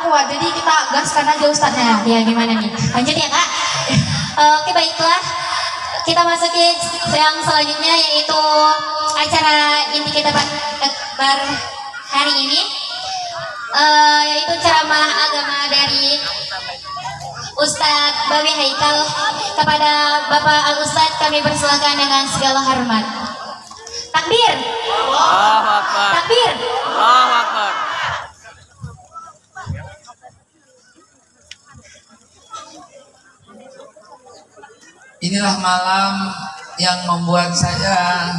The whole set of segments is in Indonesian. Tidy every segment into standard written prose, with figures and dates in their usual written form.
kuat, jadi kita gaskan aja Ustadznya. Ya gimana nih? Lanjut ya Kak. Oke baiklah, kita masuki yang selanjutnya yaitu acara inti kita bar hari ini, yaitu ceramah agama dari Ustadz Bawi Haikal. Kepada Bapak Al Ustadz kami persilakan dengan segala hormat. Takbir. Allahu Akbar. Takbir. Allahu Akbar. Inilah malam yang membuat saya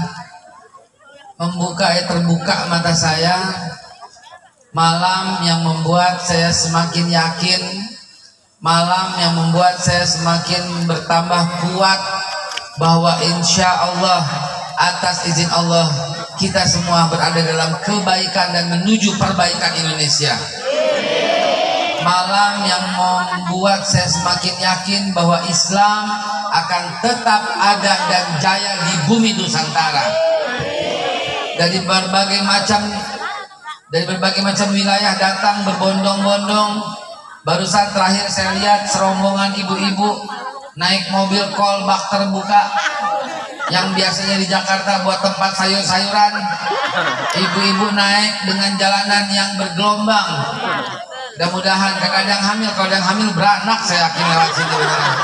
terbuka mata saya. Malam yang membuat saya semakin yakin. Malam yang membuat saya semakin bertambah kuat bahwa insya Allah atas izin Allah kita semua berada dalam kebaikan dan menuju perbaikan Indonesia. Malam yang membuat saya semakin yakin bahwa Islam akan tetap ada dan jaya di bumi Nusantara. Dari berbagai macam wilayah datang berbondong-bondong. Barusan terakhir saya lihat serombongan ibu-ibu naik mobil kol bak terbuka yang biasanya di Jakarta buat tempat sayur-sayuran. Ibu-ibu naik dengan jalanan yang bergelombang. Mudah-mudahan kadang hamil, kalau yang hamil beranak, saya yakin lewat sini beneran.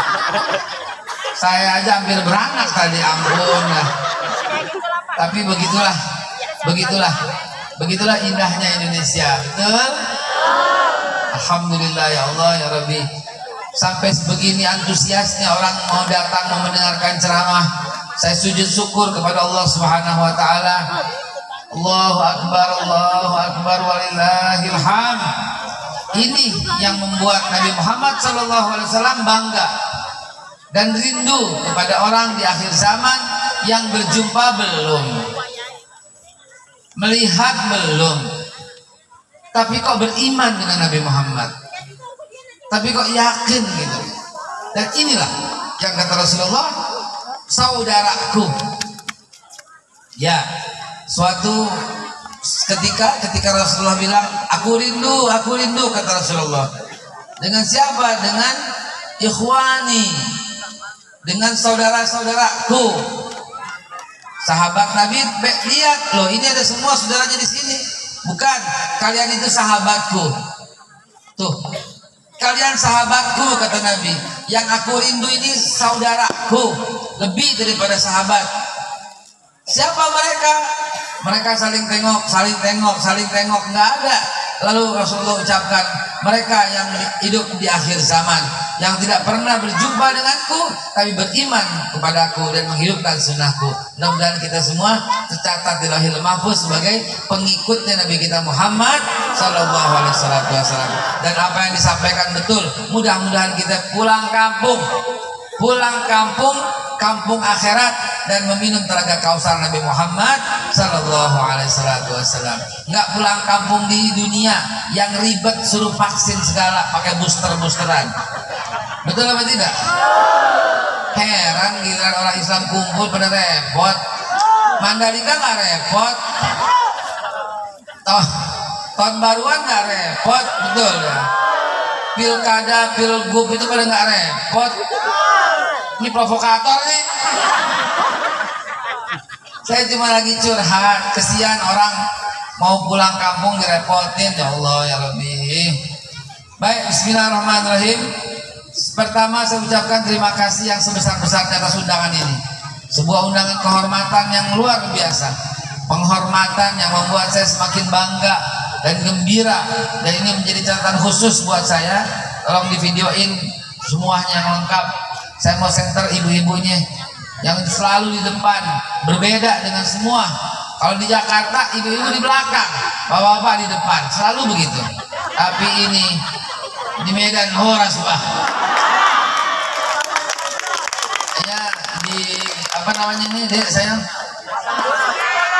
Saya aja hampir beranak tadi, ampun lah. Tapi begitulah indahnya Indonesia, betul? Alhamdulillah ya Allah ya Rabbi. Sampai sebegini antusiasnya orang mau datang mau mendengarkan ceramah. Saya sujud syukur kepada Allah Subhanahu wa taala. Allahu akbar walillahil hamd. Ini yang membuat Nabi Muhammad SAW bangga dan rindu kepada orang di akhir zaman yang berjumpa belum, melihat belum, tapi kok beriman dengan Nabi Muhammad, tapi kok yakin gitu. Dan inilah yang kata Rasulullah, saudaraku. Ya, suatu ketika Rasulullah bilang, aku rindu, kata Rasulullah. Dengan siapa? Dengan ikhwani, dengan saudara-saudaraku. Sahabat Nabi lihat, loh ini ada semua saudaranya di sini. Bukan, kalian itu sahabatku. Tuh, kalian sahabatku, kata Nabi. Yang aku rindu ini saudaraku, lebih daripada sahabat. Siapa mereka? Mereka saling tengok, nggak ada. Lalu Rasulullah ucapkan, mereka yang hidup di akhir zaman, yang tidak pernah berjumpa denganku, tapi beriman kepadaku dan menghidupkan sunnahku. Mudah-mudahan kita semua tercatat di Lauhil Mahfuz sebagai pengikutnya Nabi kita Muhammad Sallallahu Alaihi Wasallam. Dan apa yang disampaikan betul. Mudah-mudahan kita pulang kampung, kampung akhirat, dan meminum telaga kausar Nabi Muhammad Sallallahu Alaihi Wasallam. Nggak pulang kampung di dunia yang ribet suruh vaksin segala pakai boosteran. Betul apa tidak? Heran giliran orang Islam kumpul pada repot. Mandalika nggak repot. Tahun baruan nggak repot, betul ya. Pilkada, pilgub itu pada nggak repot. Ini provokator nih. Saya cuma lagi curhat, kesian orang mau pulang kampung direpotin. Ya Allah ya Rabbi. Baik, bismillahirrahmanirrahim. Pertama saya ucapkan terima kasih yang sebesar-besarnya atas undangan ini. Sebuah undangan kehormatan yang luar biasa. Penghormatan yang membuat saya semakin bangga dan gembira. Dan ini menjadi catatan khusus buat saya. Tolong divideoin semuanya yang lengkap. Saya mau center ibu-ibunya yang selalu di depan, berbeda dengan semua. Kalau di Jakarta ibu-ibu di belakang, bapak-bapak di depan, selalu begitu. Tapi ini di Medan horas bah. Ya di apa namanya ini, Dek, saya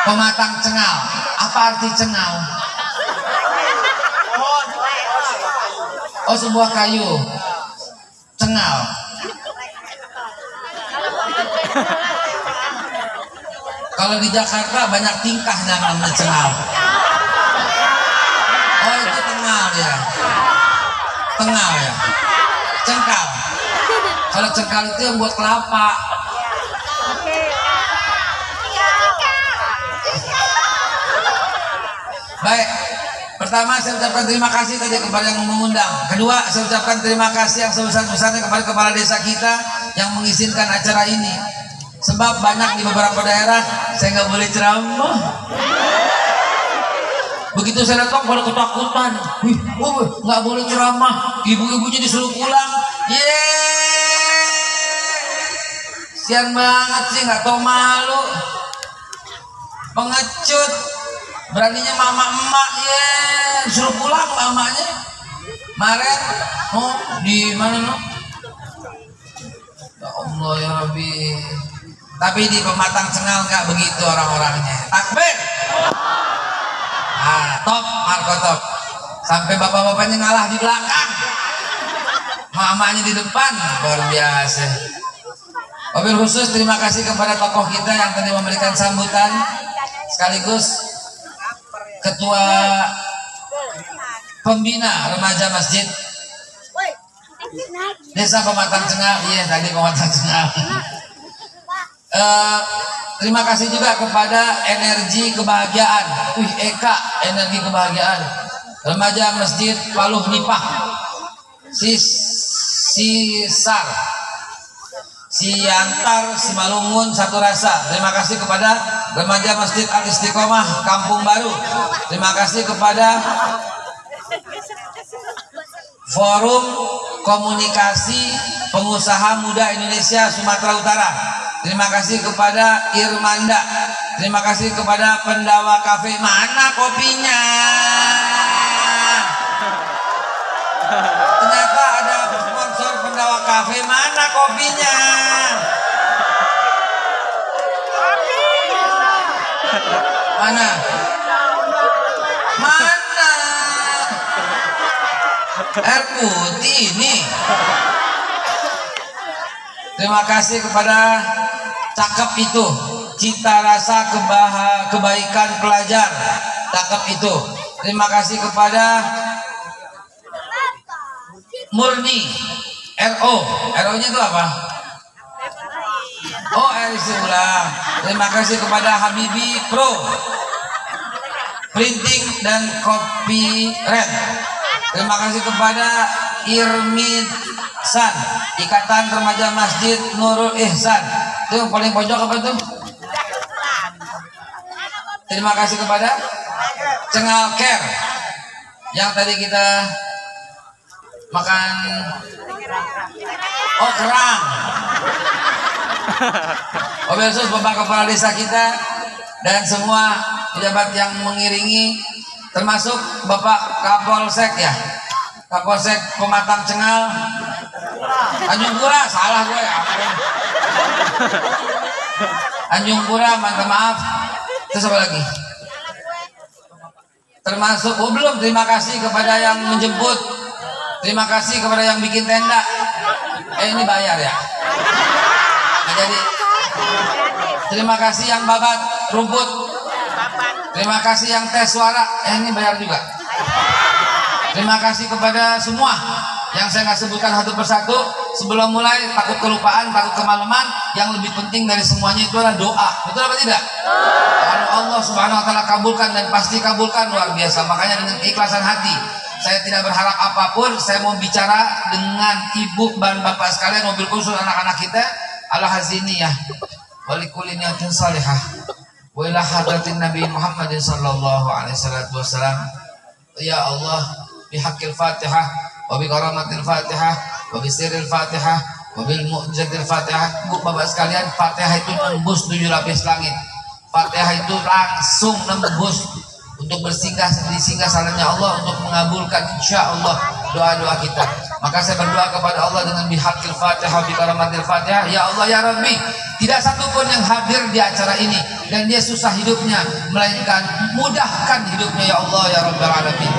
pematang cengal. Apa arti cengal? Oh, sebuah kayu. Cengal. Kalau di Jakarta banyak tingkah namanya cengal. Oh, itu cengal ya. tengah ya. Cengkal. Kalau cengkal itu yang buat kelapa. Baik. Pertama saya ucapkan terima kasih tadi kepada yang mengundang. Kedua saya ucapkan terima kasih yang sebesar-besarnya kepada kepala desa kita yang mengizinkan acara ini. Sebab banyak di beberapa daerah saya nggak boleh ceramah. Begitu saya datang pada ketakutan, nggak boleh ceramah, ibu-ibunya disuruh pulang. Sian banget sih, nggak tahu malu, pengecut, beraninya mama emak disuruh pulang mamanya. Kemarin, di mana no? Ya Allah ya Rabbi. Tapi di Pematang Cengal nggak begitu orang-orangnya. Takbir. Top, Marco top. Sampai bapak-bapaknya ngalah di belakang, mamanya di depan, luar biasa. Wabil khusus terima kasih kepada tokoh kita yang tadi memberikan sambutan, sekaligus ketua pembina remaja masjid Desa Pematang Cengal. Iya tadi Pematang Cengal. Terima kasih juga kepada energi kebahagiaan, Eka energi kebahagiaan, remaja masjid Paluh Nipah, Sisar, Siantar, Simalungun, Satu Rasa. Terima kasih kepada remaja masjid Al Istiqomah Kampung Baru. Terima kasih kepada Forum Komunikasi Pengusaha Muda Indonesia Sumatera Utara. Terima kasih kepada Irmanda. Terima kasih kepada Pendawa Cafe. Mana kopinya? Ternyata ada sponsor Pendawa Cafe. Mana kopinya? Mana? Mana? Air putih ini. Terima kasih kepada Cakep Itu, Cita Rasa Kebaikan Pelajar, Cakep Itu. Terima kasih kepada Murni RO. RO-nya itu apa? Oh, RC ulang. Terima kasih kepada Habibi Pro Printing dan Copyright. Terima kasih kepada Irmid San, Ikatan Remaja Masjid Nurul Ihsan. Itu yang paling pojok apa tuh? Terima kasih kepada Cengal Care yang tadi kita makan kerang. Khusus Bapak Kepala Desa kita dan semua pejabat yang mengiringi, termasuk Bapak Kapolsek ya, Kapolsek Pematang Cengal, Tanjung Pura, salah gue. Tanjung Pura, minta maaf. Terus apa lagi? Termasuk, belum. Terima kasih kepada yang menjemput. Terima kasih kepada yang bikin tenda. Ini bayar ya. Nah, jadi terima kasih yang babat rumput. Terima kasih yang tes suara. Ini bayar juga. Terima kasih kepada semua yang saya nggak sebutkan satu persatu. Sebelum mulai, takut kelupaan, takut kemalaman. Yang lebih penting dari semuanya itu adalah doa. Betul apa tidak? Kalau Allah Subhanahu Wa Taala kabulkan, dan pasti kabulkan, luar biasa. Makanya dengan keikhlasan hati, saya tidak berharap apapun. Saya mau bicara dengan ibu dan bapak sekalian, mobil khusus anak-anak kita. Ala haziniyah walikulli niyatin salihah wa ila hadratin Nabi Muhammadin sallallahu alaihi wasallam. Ya Allah, bihaqqil Fatihah wa bi karamatil Fatihah wa bi sirril Fatihah wa bil mu'jizatil Fatihah. Bu bapak sekalian, Fatihah itu nembus 7 lapis langit. Fatihah itu langsung nembus untuk bersinggah di singgasananya Allah, untuk mengabulkan insya Allah doa-doa kita. Maka saya berdoa kepada Allah dengan bihaqqil Fatihah bi karamatil Fatihah. Ya Allah ya Rabbi, tidak satupun yang hadir di acara ini dan dia susah hidupnya, melainkan mudahkan hidupnya ya Allah ya Rabbal Alamin.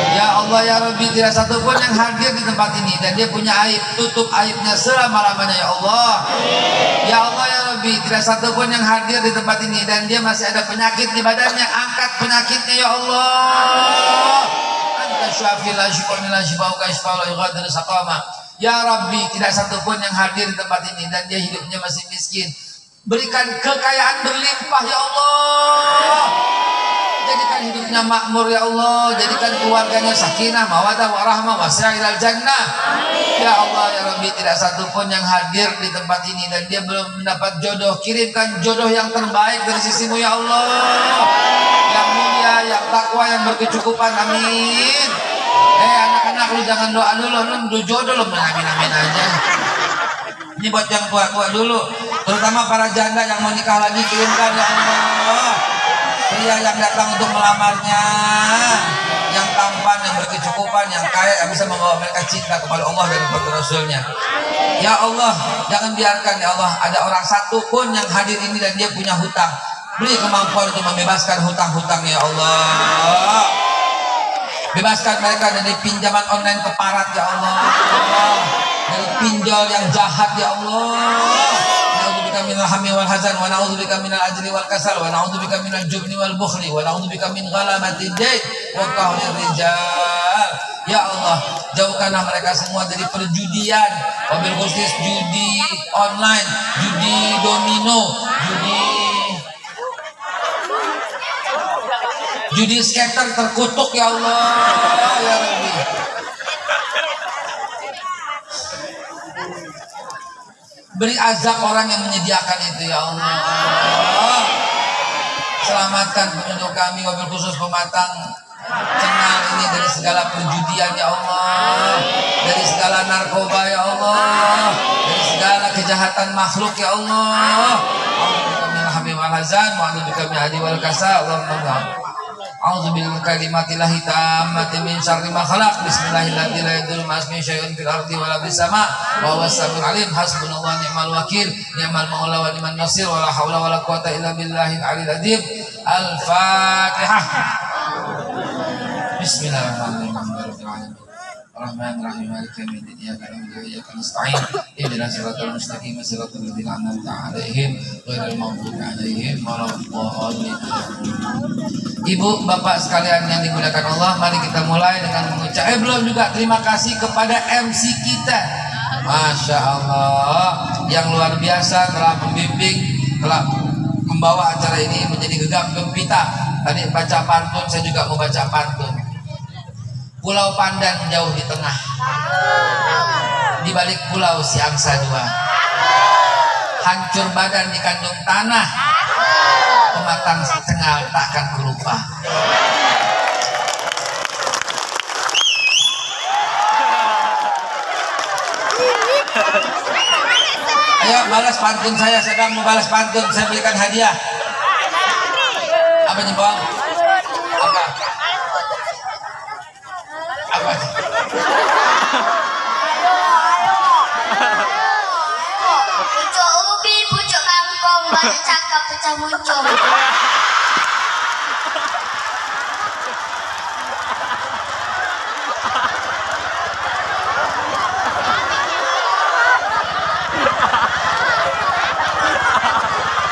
Ya Allah ya Rabbi, tidak satupun yang hadir di tempat ini dan dia punya aib, tutup aibnya selama-lamanya ya Allah. Ya Allah ya Rabbi, tidak satupun yang hadir di tempat ini dan dia masih ada penyakit di badannya, angkat penyakitnya ya Allah. anta syafi la syifa'un illa syifa'uka syifa'un la yughadiru saqama. Ya Rabbi, tidak satupun yang hadir di tempat ini dan dia hidupnya masih miskin. Berikan kekayaan berlimpah ya Allah. Jadikan hidupnya makmur ya Allah. Jadikan keluarganya sakinah, mawaddah, warahmah, wasi'ilal jannah. Ya Allah ya Rabbi, tidak satupun yang hadir di tempat ini dan dia belum mendapat jodoh. Kirimkan jodoh yang terbaik dari sisimu ya Allah. Yang mulia, yang takwa, yang berkecukupan. Amin. Anak-anak lu jangan doa dulu, lu jodoh lu amin aja. Ini buat yang tua-tua dulu, terutama para janda yang mau nikah lagi, kirimkan ya Allah. Pria yang datang untuk melamarnya, yang tampan, yang berkecukupan, yang kaya, yang bisa membawa mereka cinta kepada Allah dan kepada Rasulnya. Ya Allah, jangan biarkan ya Allah ada orang satu pun yang hadir ini dan dia punya hutang. Beri kemampuan untuk membebaskan hutang-hutang ya Allah. Bebaskan mereka dari pinjaman online keparat ya Allah. Dari pinjol yang jahat ya Allah. Na'udzubika minal hammi wal hazan wa na'udzubika minal ajri wal kasal wa na'udzubika minal jubni wal bukhli wa na'udzubika min ghalabati dain wa qahrir rijal. Ya Allah, jauhkanlah mereka semua dari perjudian, wabil khusus judi online, judi domino, judi skater terkutuk ya Allah ya Rabbi. Beri azab orang yang menyediakan itu ya Allah. Selamatkan penduduk kami, wabil khusus pematang Cengal ini dari segala perjudian ya Allah, dari segala narkoba ya Allah, dari segala kejahatan makhluk ya Allah. A'udzubika minal hammi wal hazan wa a'udzubika min adi wal kasal. Allahumma a'udzubillahi kalimatillahi tammati min syarri ma khalaq. Bismillahirrahmanirrahim. La yadurru ma ismihi syai'un fil ardi wa la fis sama' wa huwas samiul alim. Hasbunallahu wa ni'mal wakil, ni'mal maula wa ni'man nasir, wa la haula wa la quwwata illa billahil aliyil azim. Al-Fatihah. Bismillahirrahmanirrahim. Rahmanirrahim. Maliki yaumiddin. Iyyaka na'budu wa iyyaka nasta'in. Ihdinas siratal mustaqim, siratal ladzina an'amta 'alaihim ghairil maghdubi 'alaihim waladdallin. Ibu, bapak sekalian yang dimuliakan Allah, mari kita mulai dengan mengucap belum juga terima kasih kepada MC kita. Masya Allah, yang luar biasa telah membimbing, telah membawa acara ini menjadi gegap gempita. Tadi baca pantun, saya juga mau baca pantun. Pulau Pandan jauh di tengah, di balik pulau si angsa dua. Hancur badan di kandung tanah, pematang Cengal takkan kurupa. Ayo balas pantun saya sedang mau balas pantun, saya berikan hadiah. Apa nih bang? Apa? Apa? Pucuk ubi, pucuk kangkung, banyak cakap pecah muncul.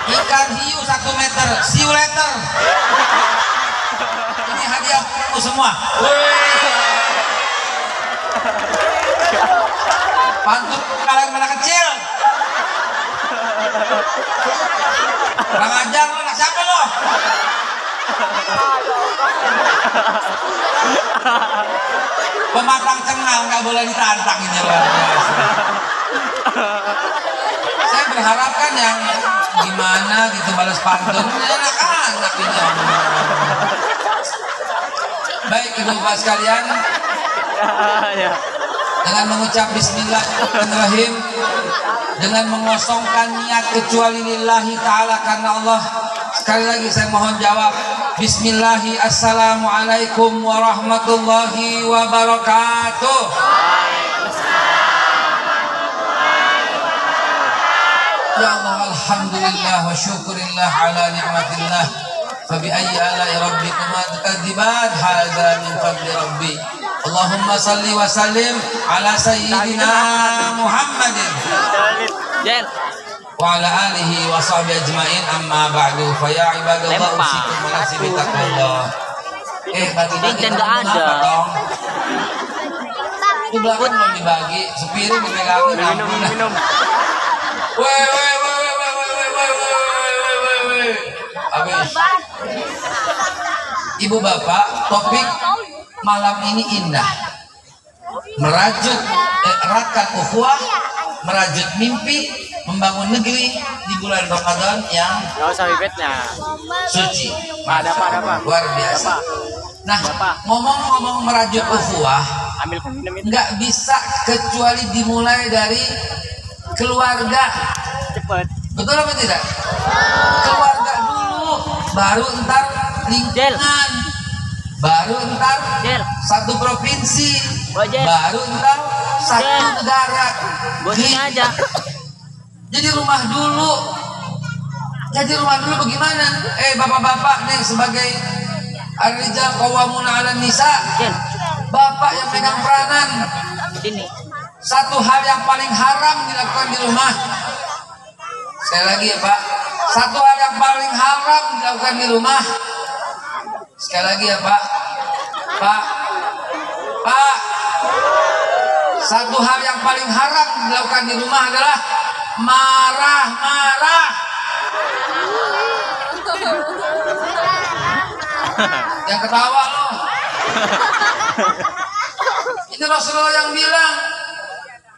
Ikan hiu 1 meter, see you later. Ini hadiah untuk semua. Pantun kalian mana kecil. Kurang ajar lu, anak siapa lo? Pematang Cengal nggak boleh ditantang ini luar biasa. Saya berharap kan yang gimana gitu balas pantun anak-anak ini. Baik ibu bapak sekalian, dengan mengucap Bismillahirrahmanirrahim, dengan mengosongkan niat kecuali lillahi ta'ala karena Allah. Sekali lagi saya mohon jawab. Bismillahi, assalamualaikum warahmatullahi wabarakatuh. Ya Allah, alhamdulillah wa syukurillah ala ni'matillah. Fabi ayyi ala'i rabbikuma tukadziban, hadza min fadli rabbi. Allahumma salli wa sallim ala sayyidina Muhammadin wa ala alihi wa sahbihi ajmain, amma ba'du. Fa ya ibadallah, usikum wa nafsi bi taqwallah. bagi-bagi Cincin nggak ada. apa dong? Itu belakang belum dibagi, sepiring dipegangin. Minum. Weh. Habis. Ibu bapak, topik malam ini indah. Merajut rakat ukhuwah, merajut mimpi, membangun negeri di bulan Ramadan yang Nggak usah bibitnya. suci. Ada apa? Luar biasa. Nah, Apa? ngomong-ngomong merajut ukhuwah, Ambil minum itu. nggak bisa kecuali dimulai dari keluarga. Cepet. Betul apa tidak? Keluarga dulu, baru entar lingkungan, baru entar Jel. satu provinsi, Bojel. baru entar satu Jel. negara. Bosnya aja. Jadi rumah dulu. Jadi rumah dulu bagaimana? Bapak-bapak nih sebagai ar-rijal qawwamuna 'alan nisa. Jel. Bapak yang pegang peranan. Sini. Satu hal yang paling haram dilakukan di rumah. Sekali lagi ya Pak. Satu hal yang paling haram dilakukan di rumah. Sekali lagi ya Pak. Pak. Satu hal yang paling haram dilakukan di rumah adalah marah-marah. Yang ketawa loh. Ini Rasulullah yang bilang.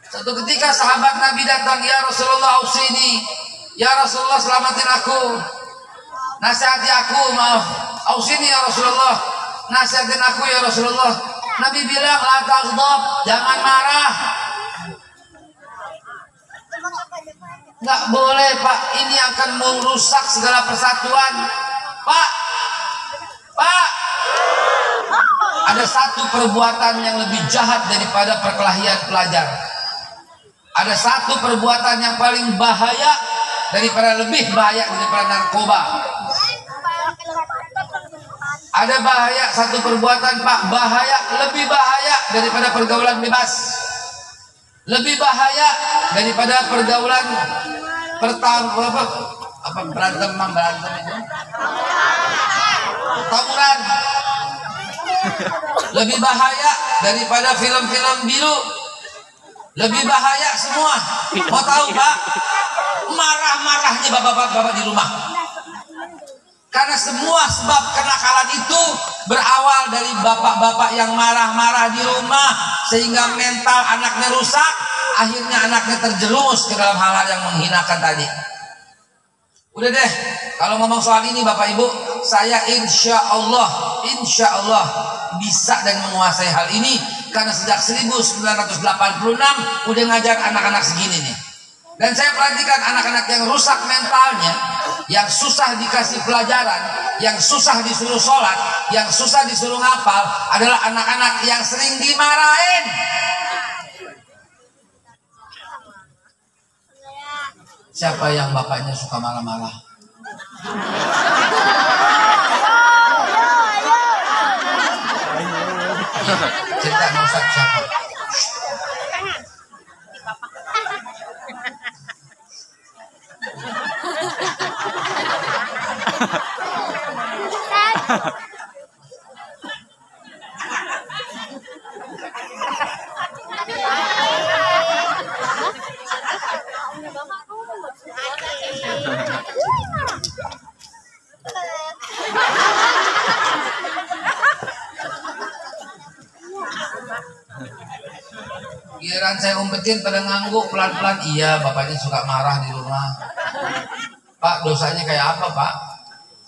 Satu ketika sahabat Nabi datang, ya Rasulullah ausini, ya Rasulullah selamatin aku, nasihati aku, maaf, ausini ya Rasulullah, nasihatin aku ya Rasulullah. Nabi bilang, la taghdab, jangan marah. Nggak boleh Pak, ini akan merusak segala persatuan. Pak, ada satu perbuatan yang lebih jahat daripada perkelahian pelajar. Ada satu perbuatan yang paling bahaya lebih bahaya daripada narkoba. Ada satu perbuatan Pak, lebih bahaya daripada pergaulan bebas. Lebih bahaya daripada pergaulan berantem itu. Tawuran. Lebih bahaya daripada film-film biru. Lebih bahaya semua. Mau tahu Pak? Marah-marahnya bapak-bapak di rumah. Karena semua sebab kenakalan itu berawal dari bapak-bapak yang marah-marah di rumah, sehingga mental anaknya rusak, akhirnya anaknya terjerumus ke dalam hal-hal yang menghinakan tadi. Udah deh, kalau ngomong soal ini Bapak Ibu, saya insya Allah bisa dan menguasai hal ini, karena sejak 1986 udah ngajar anak-anak segini nih. Dan saya perhatikan anak-anak yang rusak mentalnya, yang susah dikasih pelajaran, yang susah disuruh sholat, yang susah disuruh ngapal, adalah anak-anak yang sering dimarahin. Siapa yang bapaknya suka marah-marah? Cerita nggak usah siapa. Giliran saya umpetin pada ngangguk pelan-pelan, iya bapaknya suka marah di rumah. Pak, dosanya kayak apa Pak?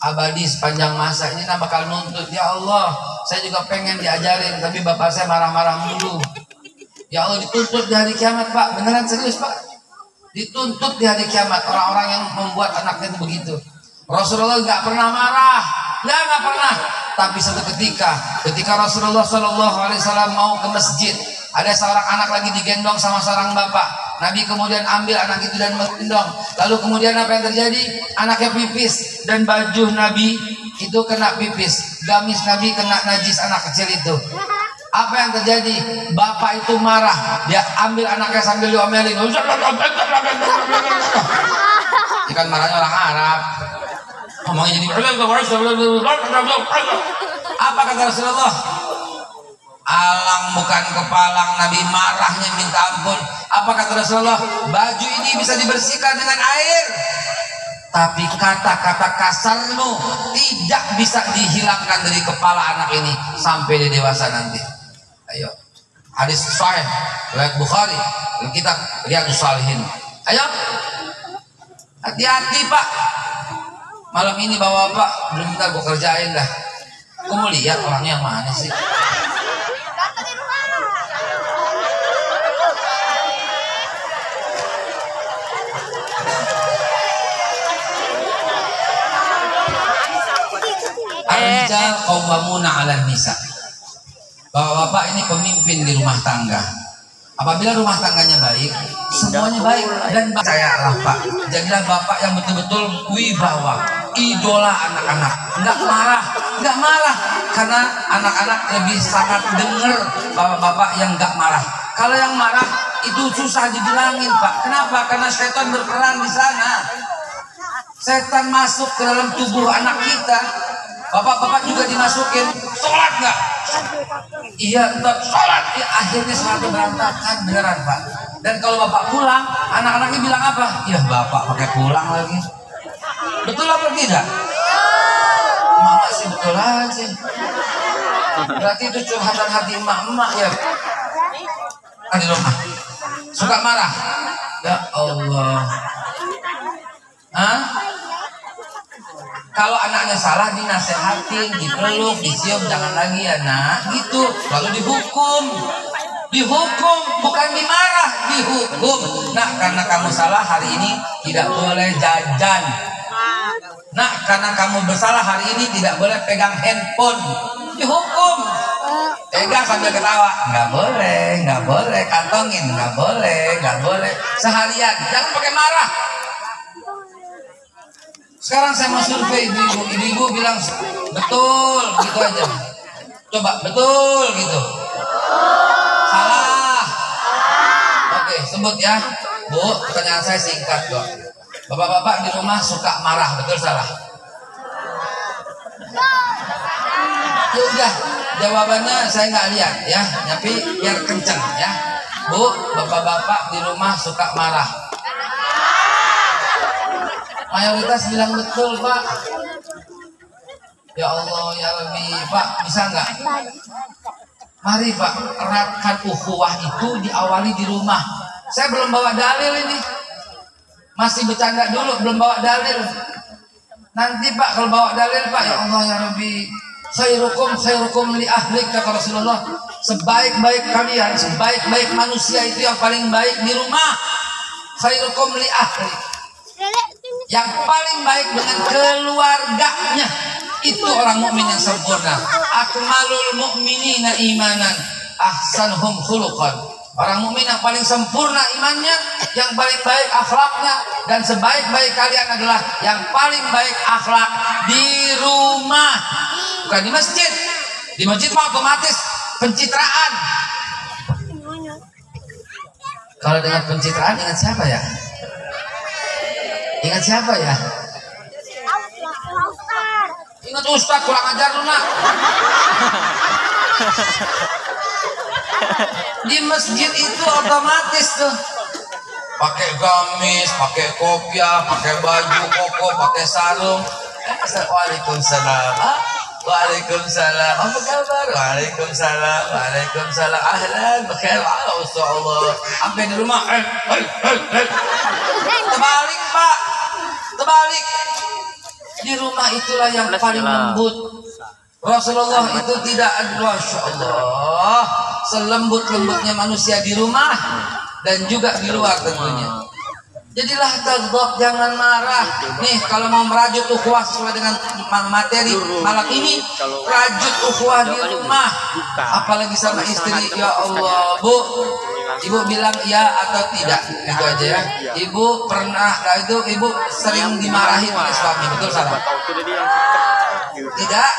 Abadi sepanjang masa ini bakal nuntut. Ya Allah, saya juga pengen diajarin, tapi bapak saya marah-marah mulu. Ya Allah, dituntut di hari kiamat Pak, beneran serius Pak. Dituntut di hari kiamat orang-orang yang membuat anaknya itu begitu. Rasulullah nggak pernah marah, nggak pernah. Tapi satu ketika Rasulullah SAW mau ke masjid, ada seorang anak lagi digendong sama seorang bapak. Nabi kemudian ambil anak itu dan menggendong. Lalu kemudian apa yang terjadi? Anaknya pipis dan baju Nabi itu kena pipis. Gamis Nabi kena najis anak kecil itu. Apa yang terjadi? Bapak itu marah. Dia ambil anaknya sambil diomelin. Ini kan marahnya orang Arab. Ngomongnya jadi Apa kata Rasulullah? Alang bukan kepalang, Nabi marahnya minta ampun. Apa kata Rasulullah? Baju ini bisa dibersihkan dengan air, tapi kata-kata kasarmu tidak bisa dihilangkan dari kepala anak ini sampai dia dewasa nanti. Ayo, hadis sahih riwayat Bukhari, kitab Riyadhus Shalihin. Ayo, hati-hati Pak. Malam ini bapak belum bentar gue kerjain dah. Gue mau lihat orangnya yang mana sih. Ar-rijal qawwamuna 'alan nisa. Bapak-bapak ini pemimpin di rumah tangga. Apabila rumah tangganya baik, semuanya baik. Dan percayalah Pak, jadilah bapak yang betul-betul wibawa, idola anak-anak. Nggak marah, karena anak-anak lebih sangat dengar bapak-bapak yang nggak marah. Kalau yang marah itu susah dibilangin Pak. Kenapa? Karena setan berperan di sana. Setan masuk ke dalam tubuh anak kita. Bapak-bapak juga dimasukin. Sholat nggak? Iya, tetap sholat. Ya, akhirnya sholatnya berantakan beneran Pak. Dan kalau bapak pulang, anak-anaknya bilang apa? Ya bapak pakai pulang lagi. Betul apa tidak? Mama sih betul aja. Berarti itu curhatan hati emak-emak ya. Di rumah suka marah. Ya Allah. Hah? Kalau anaknya salah dinasehatin, dipeluk, dicium, jangan lagi ya nak, gitu. Lalu dihukum, bukan dimarah, dihukum. Nah, karena kamu salah hari ini tidak boleh jajan. Nah, karena kamu bersalah hari ini tidak boleh pegang handphone, dihukum. Pegang sambil ketawa, nggak boleh, kantongin, nggak boleh. Seharian, jangan pakai marah. Sekarang saya mau survei ibu-ibu bilang betul gitu aja. Coba betul gitu. Salah. Oke, sebut ya. Bu, pertanyaan saya singkat kok. Bapak-bapak di rumah suka marah, betul salah? Ya udah, jawabannya saya nggak lihat ya, tapi biar kenceng ya. Bu, bapak-bapak di rumah suka marah. Mayoritas bilang betul Pak. Ya Allah ya Rabbi, Pak bisa nggak? Mari Pak, eratkan ukhuwah itu diawali di rumah. Saya belum bawa dalil ini, masih bercanda dulu, belum bawa dalil. Nanti Pak kalau bawa dalil Pak, ya Allah ya Rabbi, khairukum li ahlik, kata Rasulullah. Sebaik-baik kalian, sebaik-baik manusia itu yang paling baik di rumah. Khairukum li ahlik, yang paling baik dengan keluarganya, itu orang mukmin yang sempurna. Akmalul mu'minina imanan ahsanuhum khuluqan. Orang mukmin yang paling sempurna imannya, yang paling baik akhlaknya, dan sebaik-baik kalian adalah yang paling baik akhlak di rumah, bukan di masjid. Di masjid mah otomatis pencitraan. Kalau dengan pencitraan ingat siapa ya? Ingat siapa ya? Ingat Ustadz, kurang ajar lu nak. Di masjid itu otomatis tuh pakai gamis, pakai kopiah, pakai baju koko, pakai sarung. Waalaikumsalam. Waalaikumsalam. Apa kabar? Waalaikumsalam. Waalaikumsalam. Ahlan, bakhair. Allah. Sampai di rumah. Terbalik Pak, terbalik. Di rumah itulah yang paling lembut. Rasulullah itu tidak ada, Masya Allah, selembut-lembutnya manusia di rumah dan juga di luar tentunya. Jadilah taghdab, jangan marah. Nih kalau mau merajut ukhuwah sesuai dengan materi malam ini, rajut ukhuwah di rumah, apalagi sama istri. Ya Allah, Bu, Ibu bilang ya atau tidak, itu aja ya. Ibu pernah, itu Ibu sering dimarahi oleh suami, betul salah? Tidak.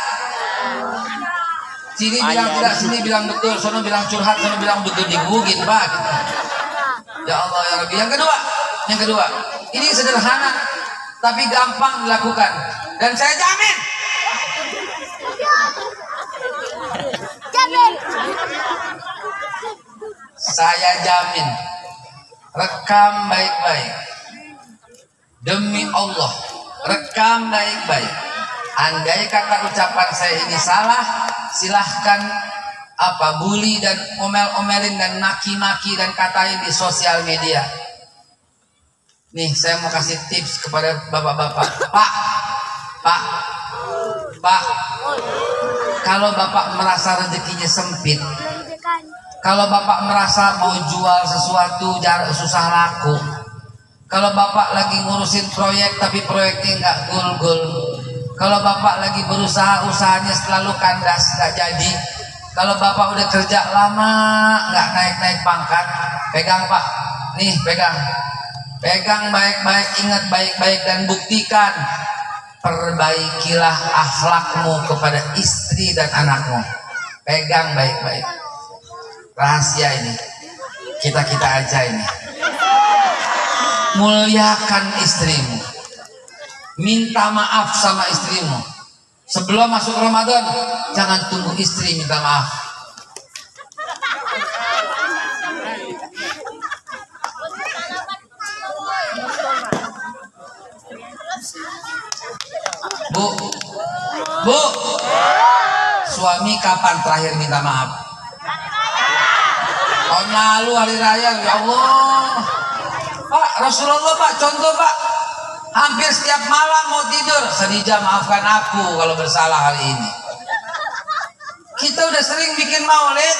Sini bilang tidak, sini bilang betul, sono bilang curhat, sono bilang betul, digugit Pak. Ya Allah ya Rabbi. Yang kedua, ini sederhana tapi gampang dilakukan, dan saya jamin Saya jamin, rekam baik-baik. Demi Allah, rekam baik-baik. Andai kata ucapan saya ini salah, silahkan bully dan omel-omelin dan maki-maki dan katain di sosial media. Nih, saya mau kasih tips kepada bapak-bapak. Pak, kalau bapak merasa rezekinya sempit, kalau bapak merasa mau jual sesuatu susah laku, kalau bapak lagi ngurusin proyek tapi proyeknya nggak gul-gul, kalau bapak lagi berusaha usahanya selalu kandas nggak jadi, kalau bapak udah kerja lama nggak naik-naik pangkat, pegang Pak, nih pegang baik-baik, ingat baik-baik dan buktikan. Perbaikilah akhlakmu kepada istri dan anakmu. Pegang baik-baik. Rahasia ini kita aja ini. Muliakan istrimu. Minta maaf sama istrimu. Sebelum masuk Ramadan, jangan tunggu istri minta maaf. Bu, suami kapan terakhir minta maaf? Tahun lalu hari raya, ya Allah. Pak, Rasulullah Pak, contoh Pak, hampir setiap malam mau tidur, Khadijah maafkan aku kalau bersalah hari ini. Kita udah sering bikin maulid,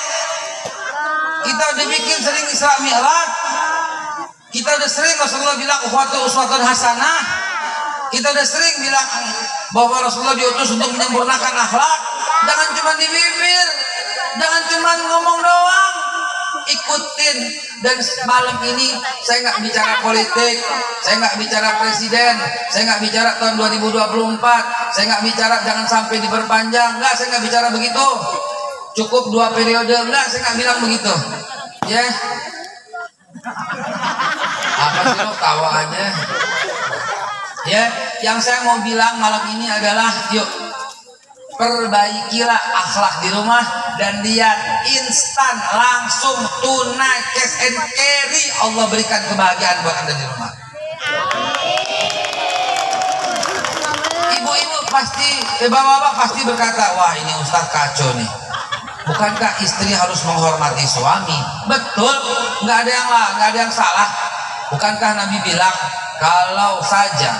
kita udah bikin sering Isra Mi'raj, kita udah sering Rasulullah bilang uswatun hasanah. Kita udah sering bilang bahwa Rasulullah diutus untuk menyempurnakan akhlak. Jangan cuma di bibir, jangan cuma ngomong doang, ikutin. Dan malam ini saya nggak bicara politik, saya nggak bicara presiden, saya nggak bicara tahun 2024, saya nggak bicara jangan sampai diperpanjang, nggak, saya nggak bicara begitu. Cukup 2 periode, enggak, saya nggak bilang begitu. Ya, apa sih lo tawa aja? Ya, yang saya mau bilang malam ini adalah yuk perbaikilah akhlak di rumah dan lihat instan langsung tunai cash and carry Allah berikan kebahagiaan buat Anda di rumah. Ibu-ibu pasti, bapak-bapak pasti berkata, wah ini Ustadz kacau nih. Bukankah istri harus menghormati suami? Betul, nggak ada yang salah. Bukankah Nabi bilang kalau saja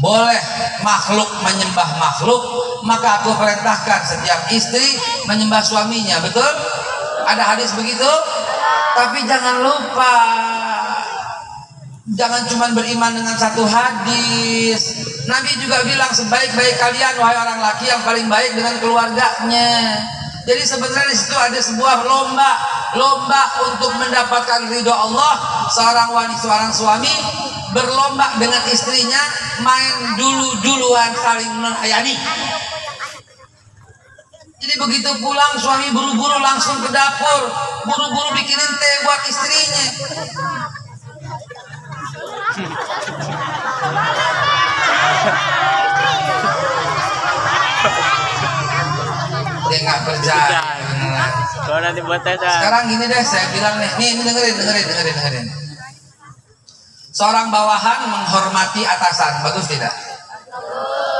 boleh makhluk menyembah makhluk, maka aku perintahkan setiap istri menyembah suaminya. Betul? Ada hadis begitu? Tapi jangan lupa, jangan cuma beriman dengan satu hadis. Nabi juga bilang sebaik-baik kalian wahai orang laki yang paling baik dengan keluarganya. Jadi sebenarnya di situ ada sebuah lomba untuk mendapatkan ridho Allah. Seorang suami berlomba dengan istrinya main duluan saling melayani. Jadi begitu pulang suami buru-buru langsung ke dapur, buru-buru bikinin teh buat istrinya. Dia nggak percaya. Kalau nanti buat tes. Sekarang gini deh, saya bilang nih, dengerin. Seorang bawahan menghormati atasan, bagus tidak?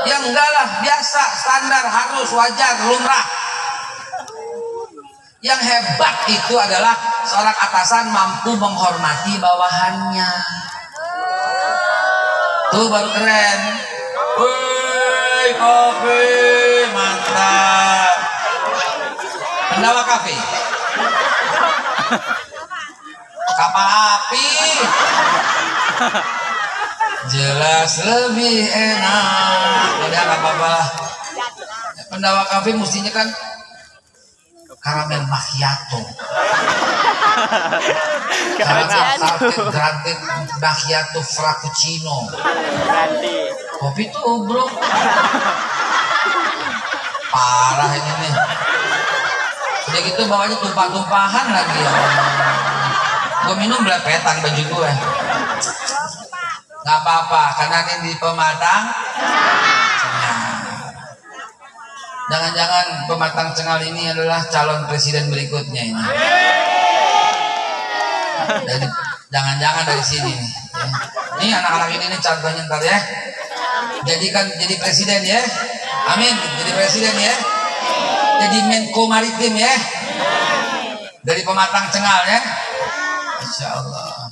Ya enggak lah, biasa, standar, harus, wajar, lumrah. Yang hebat itu adalah seorang atasan mampu menghormati bawahannya. Tuh baru keren. Woi, kopi, mantap. Pendawa kafe. Kapal api. Jelas lebih enak. Udah nggak apa-apa lah. Pendawa kafe mestinya kan karamel macchiato. Karamel grande macchiato frappuccino. Kopi tubruk. Parah ini nih. Udah gitu bawanya tumpah-tumpahan lagi ya. Gue minum belepetan baju gue. Gak apa-apa, karena ini di pematang cengal. Jangan-jangan pematang cengal ini adalah calon presiden berikutnya ini. Jangan-jangan dari sini nih. Ini anak-anak ini nih contohnya ntar ya. Jadi presiden ya. Amin. Jadi presiden ya. Jadi Menko Maritim ya. Dari Pematang Cengal ya. Insya Allah.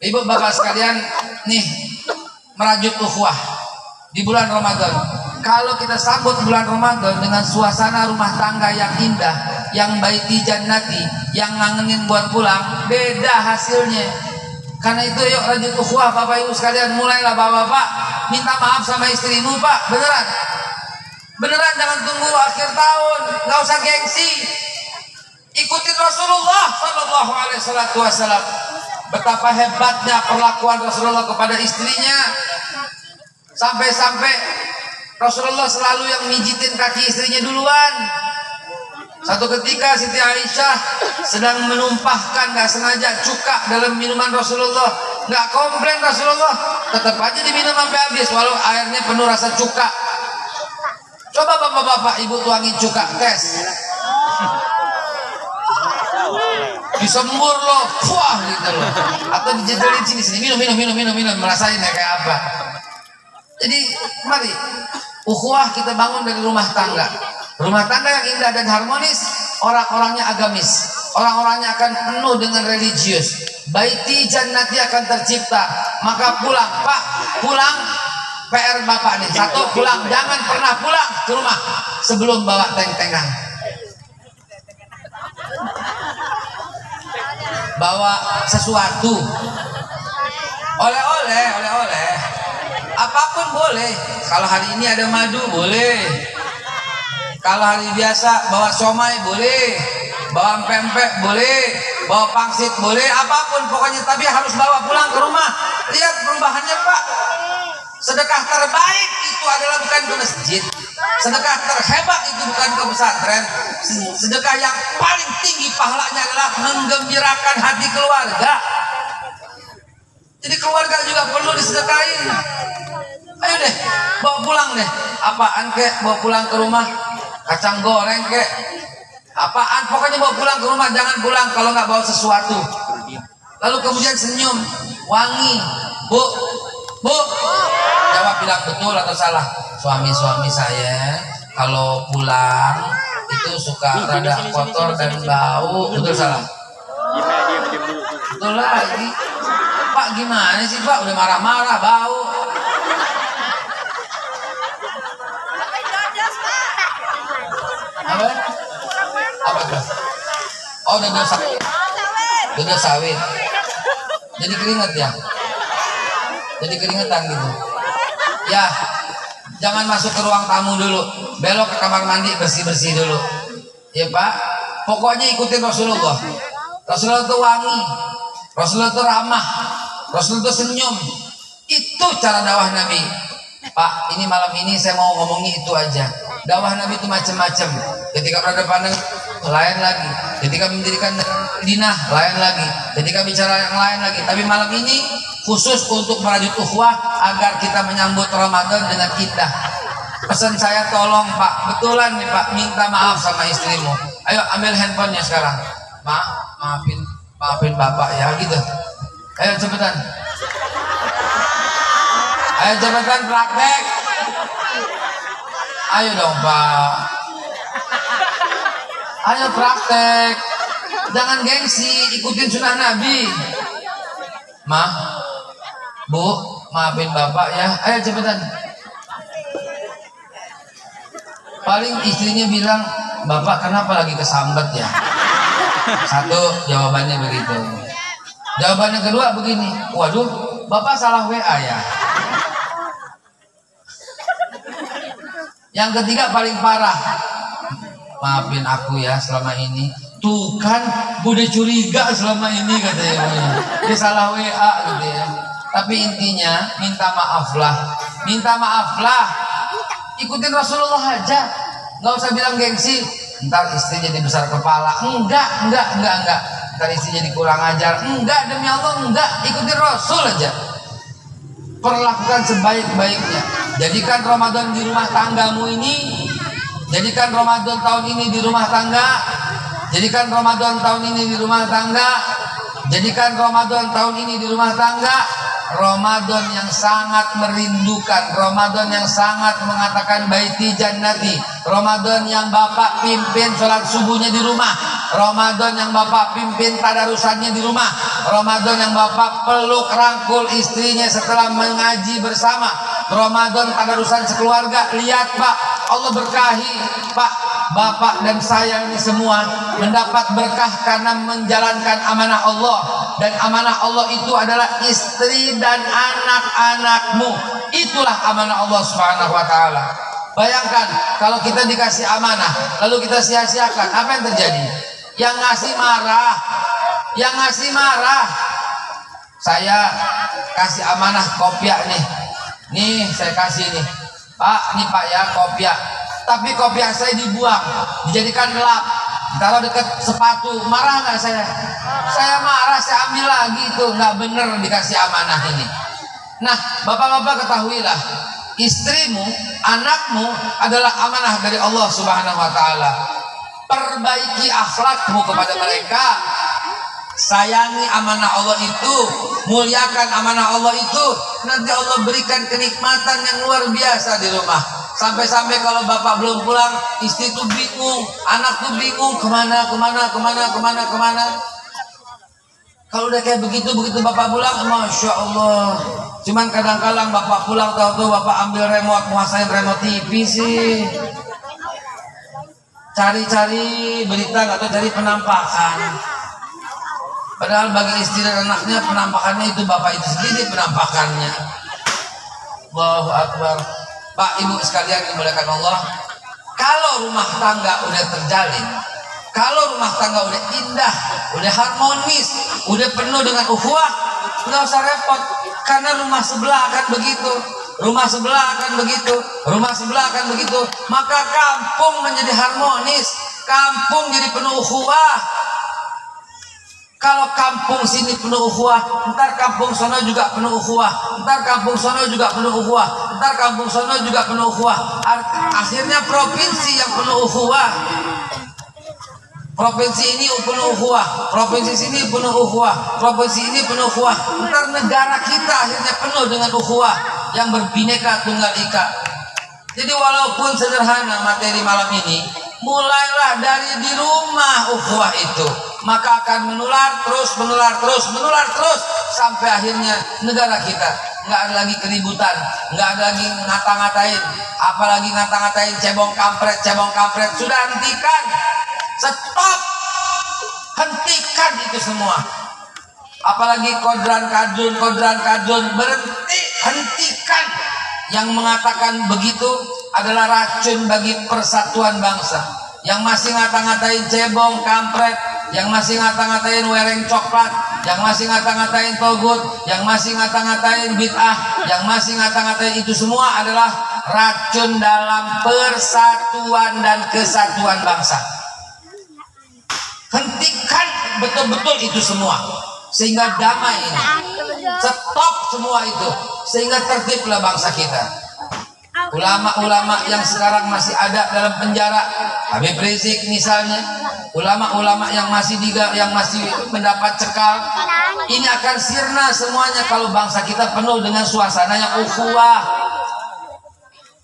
Ibu bapak sekalian nih merajut ukhuwah di bulan Ramadan. Kalau kita sambut bulan Ramadan dengan suasana rumah tangga yang indah, yang baiti jannati, yang ngangenin buat pulang, beda hasilnya. Karena itu yuk rajut ukhuwah bapak ibu sekalian, mulailah bapak-bapak minta maaf sama istrimu pak, beneran jangan tunggu akhir tahun, nggak usah gengsi. Ikutin Rasulullah Shallallahu Alaihi Wasallam. Betapa hebatnya perlakuan Rasulullah kepada istrinya, sampai-sampai Rasulullah selalu yang mijitin kaki istrinya duluan. Satu ketika Siti Aisyah sedang menumpahkan nggak sengaja cuka dalam minuman Rasulullah, nggak komplain Rasulullah, tetap aja diminum sampai habis walau airnya penuh rasa cuka. Coba bapak-bapak ibu tuangin cuka, tes. Disembur loh, wah gitu loh. Atau dijejelin sini minum, merasain ya kayak apa. Jadi mari ukhuwah kita bangun dari rumah tangga. Rumah tangga yang indah dan harmonis, orang-orangnya agamis, orang-orangnya akan penuh dengan religius. Baiti jannati akan tercipta. Maka pulang, Pak, pulang. PR bapak nih, satu, pulang, jangan pernah pulang ke rumah sebelum bawa teng-tengan. Bawa sesuatu, oleh-oleh, apapun boleh. Kalau hari ini ada madu boleh, kalau hari biasa bawa somai boleh, bawa pempek boleh, bawa pangsit boleh, apapun pokoknya, tapi harus bawa pulang ke rumah. Lihat perubahannya pak. Sedekah terbaik itu adalah bukan ke masjid, sedekah terhebat itu bukan ke pesantren. Sedekah yang paling tinggi pahalanya adalah menggembirakan hati keluarga. Jadi keluarga juga perlu disedekahin. Ayo deh, bawa pulang deh. Apaan kek, bawa pulang ke rumah. Kacang goreng kek, apaan, pokoknya bawa pulang ke rumah. Jangan pulang kalau nggak bawa sesuatu. Lalu kemudian senyum, wangi. Bu, jawab, bilang betul atau salah. Suami saya kalau pulang itu suka rada kotor dan bau. Betul salah? Betul lagi. Pak gimana sih pak, udah marah-marah bau. Apa tuh? Oh, dada sawit. Jadi keringat ya. Jadi keringetan gitu. Ya, jangan masuk ke ruang tamu dulu. Belok ke kamar mandi, bersih-bersih dulu. Ya Pak, pokoknya ikutin Rasulullah. Rasulullah itu wangi, Rasulullah itu ramah, Rasulullah itu senyum. Itu cara dakwah Nabi. Pak, ini malam ini saya mau ngomongnya itu aja. Dakwah Nabi itu macam-macam. Ketika berada pandang, lain lagi. Ketika mendirikan Madinah, lain lagi. Ketika bicara yang lain lagi. Tapi malam ini khusus untuk merajut ukhuwah agar kita menyambut Ramadan dengan indah. Pesan saya tolong Pak, betulan nih Pak, minta maaf sama istrimu. Ayo ambil handphonenya sekarang. Maafin Bapak ya gitu. Ayo cepetan. Ayo cepetan praktek. Ayo dong Pak. Ayo praktek. Jangan gengsi, ikutin sunnah Nabi. Bu, maafin Bapak ya. Ayo cepetan. Paling istrinya bilang, Bapak kenapa lagi kesambet ya? Satu, jawabannya begitu. Jawabannya kedua begini, waduh, Bapak salah WA ya. Yang ketiga paling parah, maafin aku ya selama ini. Tuh kan, udah curiga selama ini katanya. Dia salah WA gitu ya. Tapi intinya minta maaflah, ikutin Rasulullah aja, nggak usah bilang gengsi. Ntar istri jadi besar kepala, enggak. Ntar istri jadi kurang ajar, enggak, demi Allah enggak. Ikutin Rasul aja, perlakukan sebaik-baiknya. Jadikan Ramadan di rumah tanggamu ini, jadikan Ramadan tahun ini di rumah tangga, jadikan Ramadan tahun ini di rumah tangga Jadikan Ramadan tahun ini di rumah tangga Ramadan yang sangat merindukan, Ramadan yang sangat mengatakan baiti jannati, Ramadan yang Bapak pimpin sholat subuhnya di rumah, Ramadan yang Bapak pimpin tadarusannya di rumah, Ramadan yang Bapak peluk rangkul istrinya setelah mengaji bersama, Ramadan tadarusan sekeluarga. Lihat Pak, Allah berkahi Pak, Bapak dan saya ini semua mendapat berkah karena menjalankan amanah Allah. Dan amanah Allah itu adalah istri dan anak-anakmu. Itulah amanah Allah Subhanahu wa taala. Bayangkan kalau kita dikasih amanah lalu kita sia-siakan, apa yang terjadi? Yang ngasih marah. Yang ngasih marah. Saya kasih amanah kopiah nih. Nih saya kasih nih. Pak, nih Pak ya kopiah. Tapi kopiah saya dibuang, dijadikan lap, taruh dekat sepatu. Marah nggak saya? Saya marah, saya ambil lagi. Itu nggak bener dikasih amanah ini. Nah, bapak-bapak ketahuilah, istrimu, anakmu adalah amanah dari Allah Subhanahu wa taala. Perbaiki akhlakmu kepada mereka. Sayangi amanah Allah itu, muliakan amanah Allah itu. Nanti Allah berikan kenikmatan yang luar biasa di rumah. Sampai-sampai kalau bapak belum pulang, istri tuh bingung, anak tuh bingung, kemana. Kalau udah kayak begitu bapak pulang, Masya Allah. Cuman kadang-kadang bapak pulang, tahu-tahu bapak ambil remote, muasain remote TV sih. Cari-cari berita atau cari penampakan. Padahal bagi istri dan anaknya penampakannya itu bapak itu sendiri penampakannya. Allahu Akbar. Pak, Ibu sekalian dimuliakan Allah, kalau rumah tangga udah terjalin, kalau rumah tangga udah indah, udah harmonis, udah penuh dengan ukhuwah, nggak usah repot, karena rumah sebelah akan begitu, rumah sebelah akan begitu, rumah sebelah akan begitu, maka kampung menjadi harmonis, kampung jadi penuh ukhuwah. Kalau kampung sini penuh ukhuwah, ntar kampung sono juga penuh ukhuwah, ntar kampung sono juga penuh ukhuwah, ntar kampung sono juga penuh ukhuwah. Akhirnya provinsi yang penuh ukhuwah. Provinsi ini penuh ukhuwah, provinsi sini penuh ukhuwah, provinsi ini penuh ukhuwah. Ntar negara kita akhirnya penuh dengan ukhuwah yang berbineka tunggal ika. Jadi walaupun sederhana materi malam ini, mulailah dari di rumah ukhuwah itu, maka akan menular terus sampai akhirnya negara kita nggak ada lagi keributan, nggak ada lagi ngata-ngatain, apalagi ngata-ngatain cebong kampret. Sudah hentikan, stop, hentikan itu semua. Apalagi kodran kadrun, berhenti, hentikan. Yang mengatakan begitu adalah racun bagi persatuan bangsa. Yang masih ngata-ngatain cebong, kampret, yang masih ngata-ngatain wereng coklat, yang masih ngata-ngatain togut, yang masih ngata-ngatain bid'ah, yang masih ngata-ngatain itu semua adalah racun dalam persatuan dan kesatuan bangsa. Hentikan betul-betul itu semua sehingga damai ini. Stop semua itu sehingga tertiblah bangsa kita. Ulama-ulama yang sekarang masih ada dalam penjara, Habib Rizik misalnya, ulama-ulama yang masih mendapat cekal, ini akan sirna semuanya kalau bangsa kita penuh dengan suasana yang ukhuwah.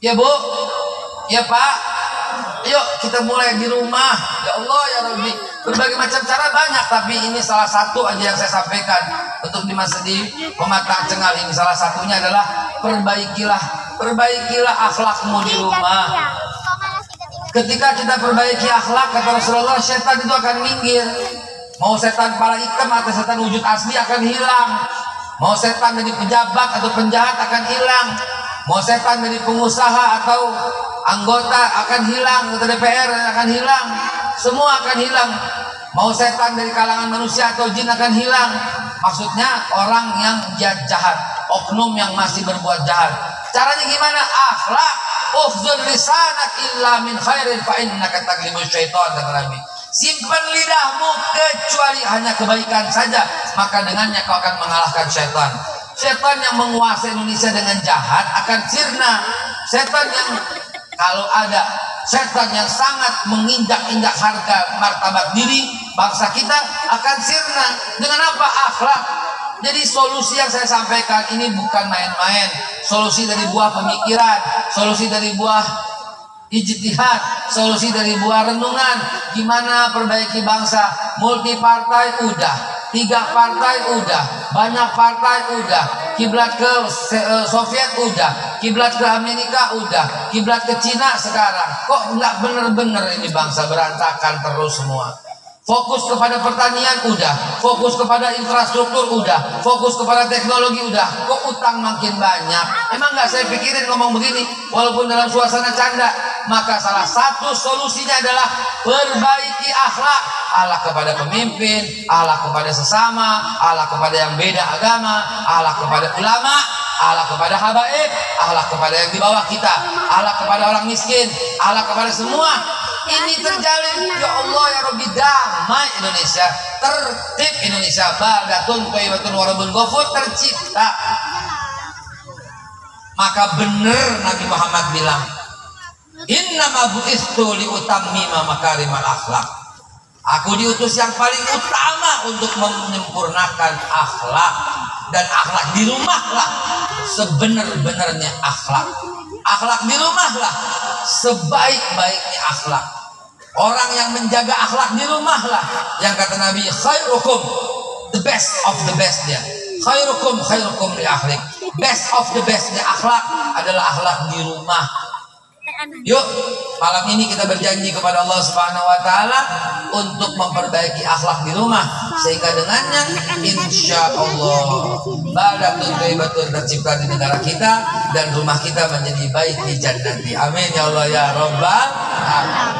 Ya Bu, ya Pak, yuk kita mulai di rumah. Ya Allah ya Rabbi, berbagai macam cara banyak, tapi ini salah satu aja yang saya sampaikan untuk di pematang cengal ini. Salah satunya adalah perbaikilah akhlakmu di rumah. Ketika kita perbaiki akhlak, kata Rasulullah, setan itu akan minggir. Mau setan kepala hitam atau setan wujud asli akan hilang. Mau setan dari pejabat atau penjahat akan hilang. Mau setan dari pengusaha atau anggota akan hilang, atau DPR akan hilang. Semua akan hilang. Mau setan dari kalangan manusia atau jin akan hilang. Maksudnya orang yang jahat, oknum yang masih berbuat jahat. Caranya gimana? Akhlak. Ukhzul lisanak illa min khairin fa innaka taglibu syaitan, kata Nabi. Simpan lidahmu kecuali hanya kebaikan saja, maka dengannya kau akan mengalahkan syaitan. Syaitan yang menguasai Indonesia dengan jahat akan sirna. Syaitan yang kalau ada setan yang sangat menginjak-injak harga martabat diri, bangsa kita akan sirna. Dengan apa? Akhlak. Jadi solusi yang saya sampaikan ini bukan main-main. Solusi dari buah pemikiran, solusi dari buah ijtihad, solusi dari buah renungan. Gimana perbaiki bangsa? Multi partai udah, 3 partai udah, banyak partai udah, kiblat ke Soviet udah, kiblat ke Amerika udah, kiblat ke Cina sekarang. Kok nggak bener-bener ini bangsa, berantakan terus semua. Fokus kepada pertanian udah, fokus kepada infrastruktur udah, fokus kepada teknologi udah. Kok utang makin banyak? Emang nggak saya pikirin ngomong begini, walaupun dalam suasana canda. Maka salah satu solusinya adalah perbaiki akhlak. Allah kepada pemimpin, Allah kepada sesama, Allah kepada yang beda agama, Allah kepada ulama, Allah kepada habaib, Allah kepada yang di bawah kita, Allah kepada orang miskin, Allah kepada semua. Ini terjalin. Ya Allah ya Rabbi, damai Indonesia, tertib Indonesia, baldatun thayyibatun wa rabbun ghafur tercipta. Maka benar Nabi Muhammad bilang, innama bu'istu liutammima makarimal akhlak. Aku diutus yang paling utama untuk menyempurnakan akhlak. Dan akhlak di rumahlah sebenar-benarnya akhlak. Akhlak di rumahlah sebaik-baiknya akhlak. Orang yang menjaga akhlak di rumahlah yang kata Nabi, khairukum, the best of the best dia. Khairukum li akhlak. Best of the bestnya akhlak adalah akhlak di rumah. Yuk, malam ini kita berjanji kepada Allah Subhanahu wa taala untuk memperbaiki akhlak di rumah, sehingga dengannya insya Allah baldatun thayyibatun tercipta di negara kita dan rumah kita menjadi baik di jannati. Amin ya Allah ya Rabbal alamin.